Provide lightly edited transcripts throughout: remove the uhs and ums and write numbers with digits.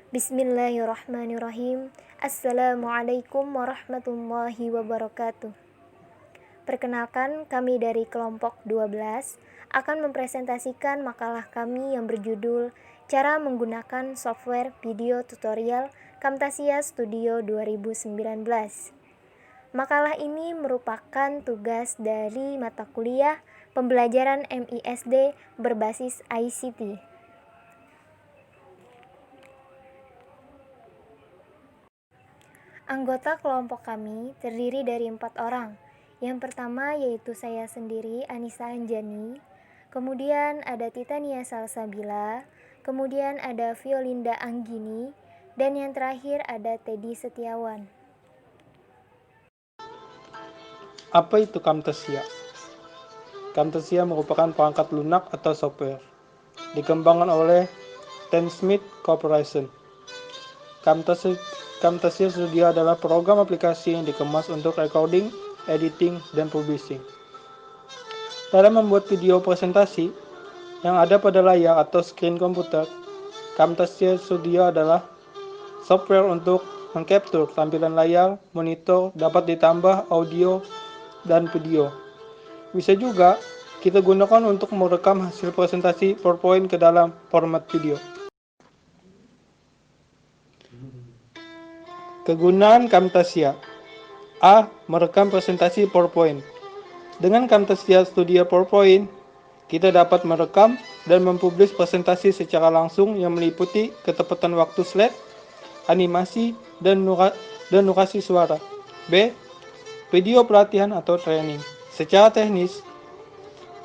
Bismillahirrahmanirrahim. Assalamualaikum warahmatullahi wabarakatuh. Perkenalkan, kami dari kelompok 12 akan mempresentasikan makalah kami yang berjudul Cara Menggunakan Software Video Tutorial Camtasia Studio 2019. Makalah ini merupakan tugas dari mata kuliah pembelajaran MISD berbasis ICT. Anggota kelompok kami terdiri dari 4 orang. Yang pertama yaitu saya sendiri, Anissa Anjani. Kemudian ada Titania Salsabila. Kemudian ada Violinda Anggini. Dan yang terakhir ada Teddy Setiawan. Apa itu Camtasia? Camtasia merupakan perangkat lunak atau software. Dikembangkan oleh Tencent Corporation. Camtasia Studio adalah program aplikasi yang dikemas untuk recording, editing, dan publishing. Dalam membuat video presentasi yang ada pada layar atau screen komputer, Camtasia Studio adalah software untuk mengcapture tampilan layar, monitor, dapat ditambah audio dan video. Bisa juga kita gunakan untuk merekam hasil presentasi PowerPoint ke dalam format video. Kegunaan Camtasia. A. Merekam presentasi PowerPoint. Dengan Camtasia Studio PowerPoint, kita dapat merekam dan mempublish presentasi secara langsung yang meliputi ketepatan waktu slide, animasi, dan nurasi suara. B. Video pelatihan atau training. Secara teknis,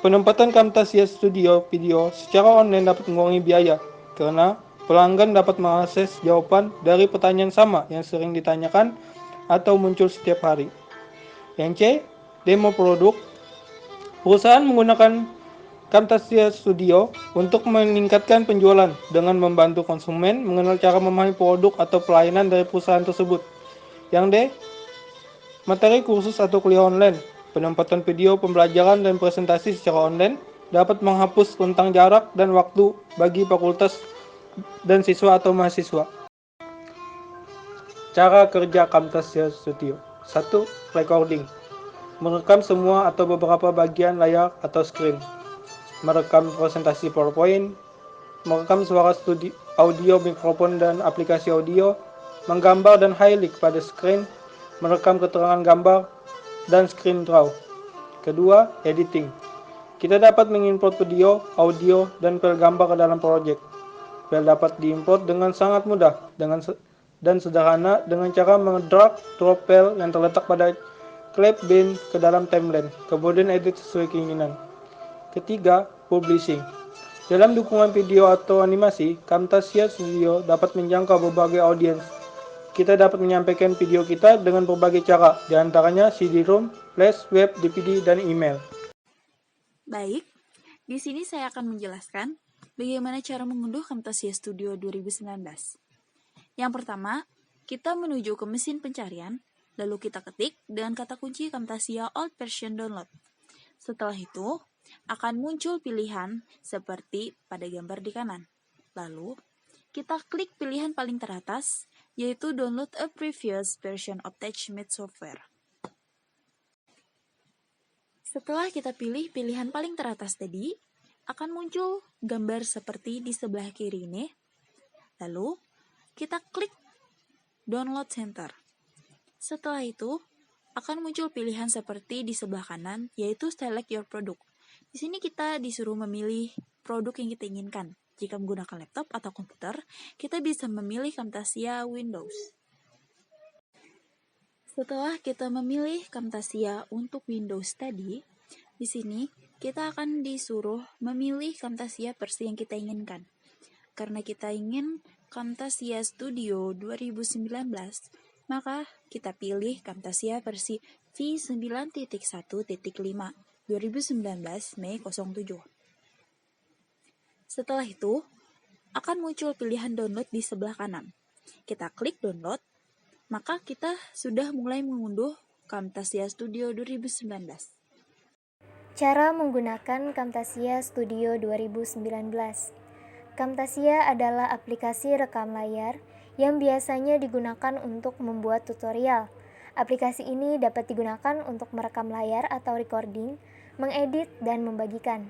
penempatan Camtasia Studio Video secara online dapat mengurangi biaya, karena pelanggan dapat mengakses jawaban dari pertanyaan sama yang sering ditanyakan atau muncul setiap hari. Yang C. Demo produk. Perusahaan menggunakan Camtasia Studio untuk meningkatkan penjualan dengan membantu konsumen mengenal cara memahami produk atau pelayanan dari perusahaan tersebut. Yang D. Materi kursus atau kuliah online. Penempatan video pembelajaran dan presentasi secara online dapat menghapus rentang jarak dan waktu bagi fakultas dan siswa atau mahasiswa. Cara kerja Camtasia Studio. 1. Recording. Merekam semua atau beberapa bagian layar atau screen. Merekam presentasi PowerPoint. Merekam suara audio, mikrofon, dan aplikasi audio. Menggambar dan highlight pada screen. Merekam keterangan gambar dan screen draw. Kedua, editing. Kita dapat mengimport video, audio, dan file gambar ke dalam project. File dapat diimport dengan sangat mudah dan sederhana dengan cara mendrag drop file yang terletak pada clip bin ke dalam timeline, kemudian edit sesuai keinginan. Ketiga, publishing. Dalam dukungan video atau animasi, Camtasia Studio dapat menjangkau berbagai audiens. Kita dapat menyampaikan video kita dengan berbagai cara, diantaranya CD-ROM, flash, web, DVD, dan email. Baik, di sini saya akan menjelaskan bagaimana cara mengunduh Camtasia Studio 2019. Yang pertama, kita menuju ke mesin pencarian, lalu kita ketik dengan kata kunci Camtasia Old Version Download. Setelah itu, akan muncul pilihan seperti pada gambar di kanan. Lalu, kita klik pilihan paling teratas, yaitu Download a Previous Version of TouchMate Software. Setelah kita pilih pilihan paling teratas tadi, akan muncul gambar seperti di sebelah kiri ini. Lalu, kita klik Download Center. Setelah itu, akan muncul pilihan seperti di sebelah kanan, yaitu Select Your Product. Di sini kita disuruh memilih produk yang kita inginkan. Jika menggunakan laptop atau komputer, kita bisa memilih Camtasia Windows. Setelah kita memilih Camtasia untuk Windows tadi, di sini kita akan disuruh memilih Camtasia versi yang kita inginkan. Karena kita ingin Camtasia Studio 2019, maka kita pilih Camtasia versi V9.1.5 2019 Mei 07. Setelah itu, akan muncul pilihan download di sebelah kanan. Kita klik download, maka kita sudah mulai mengunduh Camtasia Studio 2019. Cara menggunakan Camtasia Studio 2019. Camtasia adalah aplikasi rekam layar yang biasanya digunakan untuk membuat tutorial. Aplikasi ini dapat digunakan untuk merekam layar atau recording, mengedit, dan membagikan.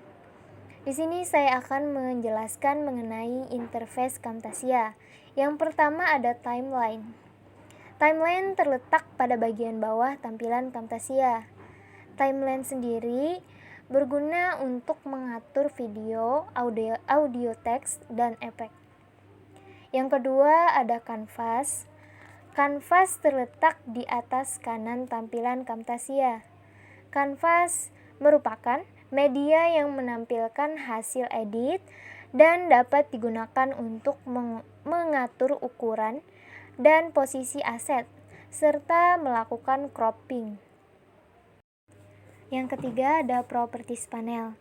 Di sini saya akan menjelaskan mengenai interface Camtasia. Yang pertama ada timeline. Timeline terletak pada bagian bawah tampilan Camtasia. Timeline sendiri berguna untuk mengatur video, audio teks, dan efek. Yang kedua ada kanvas. Kanvas terletak di atas kanan tampilan Camtasia. Kanvas merupakan media yang menampilkan hasil edit dan dapat digunakan untuk mengatur ukuran dan posisi aset, serta melakukan cropping. Yang ketiga ada Properties Panel.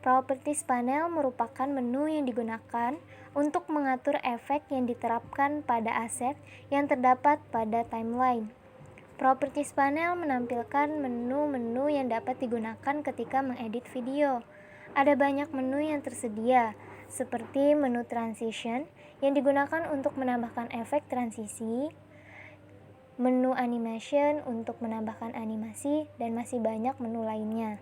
Properties Panel merupakan menu yang digunakan untuk mengatur efek yang diterapkan pada aset yang terdapat pada timeline. Properties Panel menampilkan menu-menu yang dapat digunakan ketika mengedit video. Ada banyak menu yang tersedia, seperti menu Transition yang digunakan untuk menambahkan efek transisi, menu Animation untuk menambahkan animasi, dan masih banyak menu lainnya.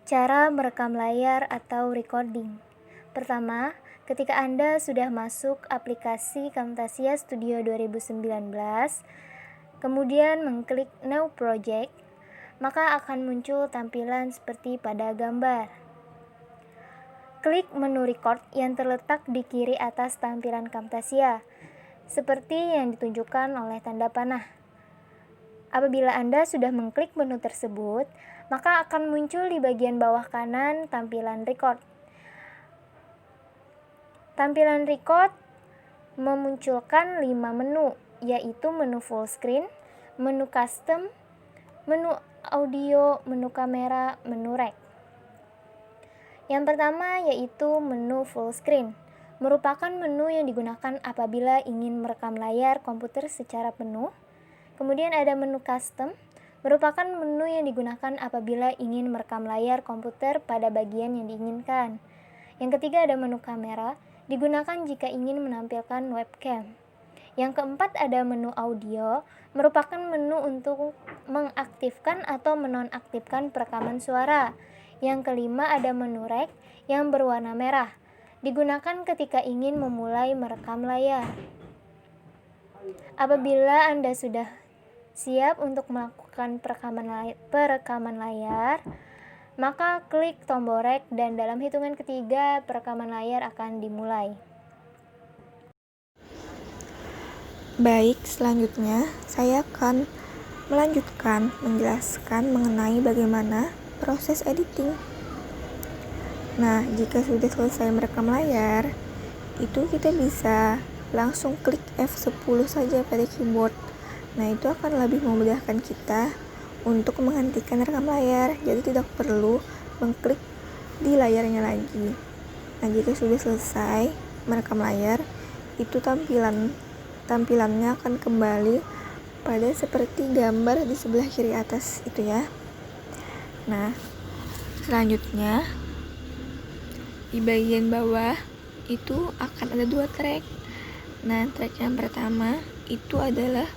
Cara merekam layar atau recording. Pertama, ketika Anda sudah masuk aplikasi Camtasia Studio 2019, kemudian mengklik New Project, maka akan muncul tampilan seperti pada gambar. Klik menu Record yang terletak di kiri atas tampilan Camtasia, seperti yang ditunjukkan oleh tanda panah. Apabila Anda sudah mengklik menu tersebut, maka akan muncul di bagian bawah kanan tampilan Record. Tampilan Record memunculkan 5 menu, yaitu menu full screen, menu custom, menu audio, menu kamera, menu rec. Yang pertama yaitu menu full screen, merupakan menu yang digunakan apabila ingin merekam layar komputer secara penuh. Kemudian ada menu custom, merupakan menu yang digunakan apabila ingin merekam layar komputer pada bagian yang diinginkan. Yang ketiga ada menu kamera, digunakan jika ingin menampilkan webcam. Yang keempat ada menu audio, merupakan menu untuk mengaktifkan atau menonaktifkan perekaman suara. Yang kelima ada menu rec yang berwarna merah, digunakan ketika ingin memulai merekam layar. Apabila Anda sudah siap untuk melakukan perekaman layar, maka klik tombol rec dan dalam hitungan ketiga perekaman layar akan dimulai. Baik, selanjutnya saya akan melanjutkan menjelaskan mengenai bagaimana proses editing. Nah, jika sudah selesai merekam layar, itu kita bisa langsung klik F10 saja pada keyboard. Nah, itu akan lebih memudahkan kita untuk menghentikan rekam layar, jadi tidak perlu mengklik di layarnya lagi. Nah, jika sudah selesai merekam layar, itu tampilannya akan kembali pada seperti gambar di sebelah kiri atas itu ya. Nah, selanjutnya di bagian bawah itu akan ada 2 track. Nah, track yang pertama itu adalah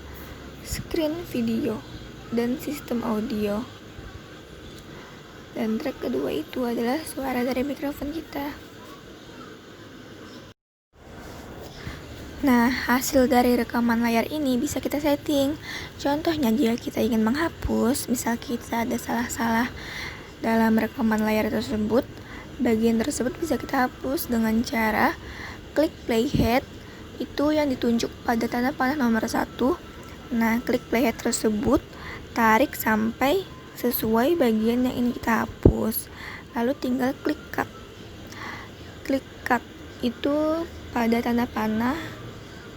screen video dan sistem audio. Dan track kedua itu adalah suara dari mikrofon kita. Nah, hasil dari rekaman layar ini bisa kita setting. Contohnya jika kita ingin menghapus, misal kita ada salah-salah dalam rekaman layar tersebut, bagian tersebut bisa kita hapus dengan cara klik playhead, itu yang ditunjuk pada tanda panah nomor 1. Nah, klik playhead tersebut, tarik sampai sesuai bagian yang ingin kita hapus. Lalu tinggal klik cut. Klik cut itu pada tanda panah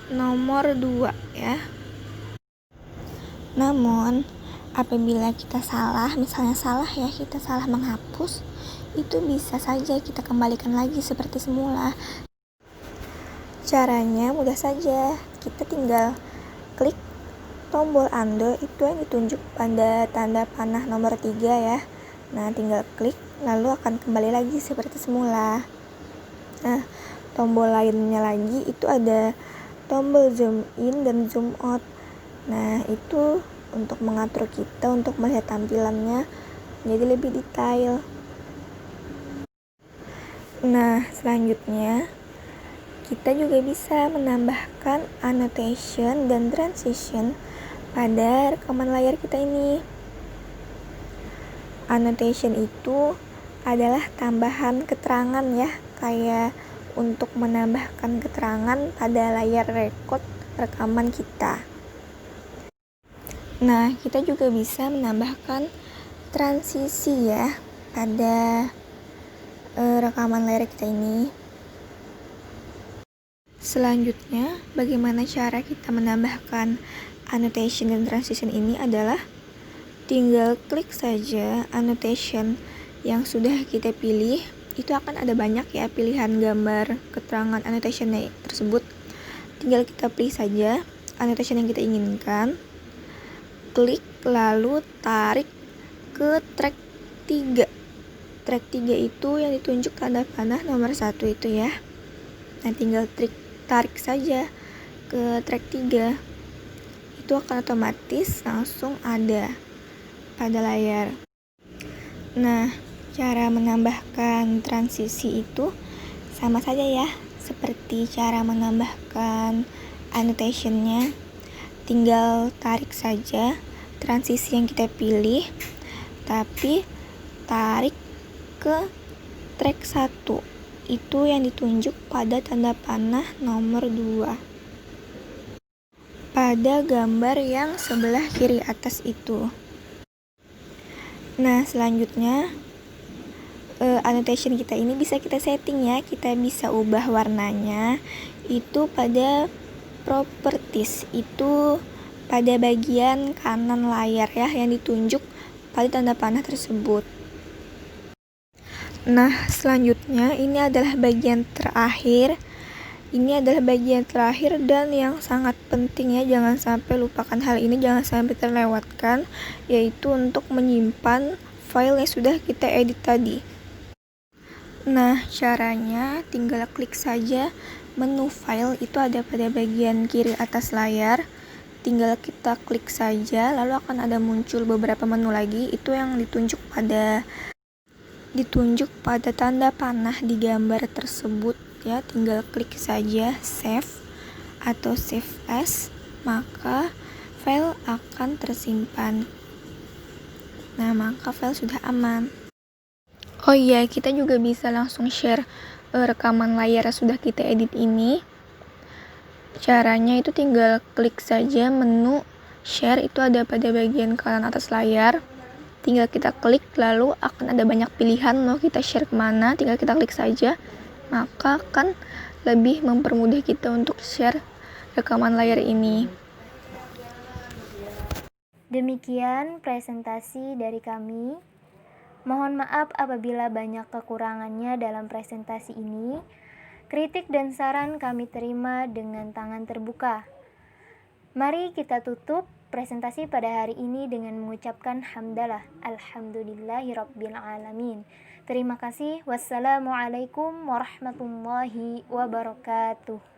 nomor 2 ya. Namun, apabila kita salah, misalnya kita salah menghapus, itu bisa saja kita kembalikan lagi seperti semula. Caranya mudah saja, kita tinggal klik tombol undo itu yang ditunjuk pada tanda panah nomor 3 ya. Nah, tinggal klik lalu akan kembali lagi seperti semula. Nah, tombol lainnya lagi itu ada tombol zoom in dan zoom out. Nah, itu untuk mengatur kita untuk melihat tampilannya jadi lebih detail. Nah, selanjutnya kita juga bisa menambahkan annotation dan transition pada rekaman layar kita ini. Annotation itu adalah tambahan keterangan ya, kayak untuk menambahkan keterangan pada layar record rekaman kita. Nah, kita juga bisa menambahkan transisi ya pada rekaman layar kita ini. Selanjutnya, bagaimana cara kita menambahkan annotation dan transition ini adalah tinggal klik saja annotation yang sudah kita pilih. Itu akan ada banyak ya pilihan gambar keterangan annotation tersebut. Tinggal kita pilih saja annotation yang kita inginkan. Klik lalu tarik ke track 3. Track 3 itu yang ditunjuk tanda panah nomor 1 itu ya. Nah, tinggal tarik saja ke track 3. Itu akan otomatis langsung ada pada layar. Nah, cara menambahkan transisi itu sama saja ya, seperti cara menambahkan annotation-nya. Tinggal tarik saja transisi yang kita pilih, tapi tarik ke track 1. Itu yang ditunjuk pada tanda panah nomor 2. Pada gambar yang sebelah kiri atas itu. Nah, selanjutnya annotation kita ini bisa kita setting ya. Kita bisa ubah warnanya itu pada properties, itu pada bagian kanan layar ya, yang ditunjuk pada tanda panah tersebut. Nah, selanjutnya ini adalah bagian terakhir. Ini adalah bagian terakhir dan yang sangat penting ya, jangan sampai lupakan hal ini, jangan sampai terlewatkan, yaitu untuk menyimpan file yang sudah kita edit tadi. Nah, caranya tinggal klik saja menu file, itu ada pada bagian kiri atas layar. Tinggal kita klik saja, lalu akan ada muncul beberapa menu lagi, itu yang ditunjuk pada tanda panah di gambar tersebut ya. Tinggal klik saja save atau save as, maka file akan tersimpan. Nah, maka file sudah aman. Oh iya, kita juga bisa langsung share rekaman layar yang sudah kita edit ini. Caranya itu tinggal klik saja menu share, itu ada pada bagian kanan atas layar. Tinggal kita klik, lalu akan ada banyak pilihan mau kita share kemana, tinggal kita klik saja. Maka akan lebih mempermudah kita untuk share rekaman layar ini. Demikian presentasi dari kami. Mohon maaf apabila banyak kekurangannya dalam presentasi ini. Kritik dan saran kami terima dengan tangan terbuka. Mari kita tutup presentasi pada hari ini dengan mengucapkan hamdalah. Alhamdulillahirabbil alamin. Terima kasih. Wassalamualaikum warahmatullahi wabarakatuh.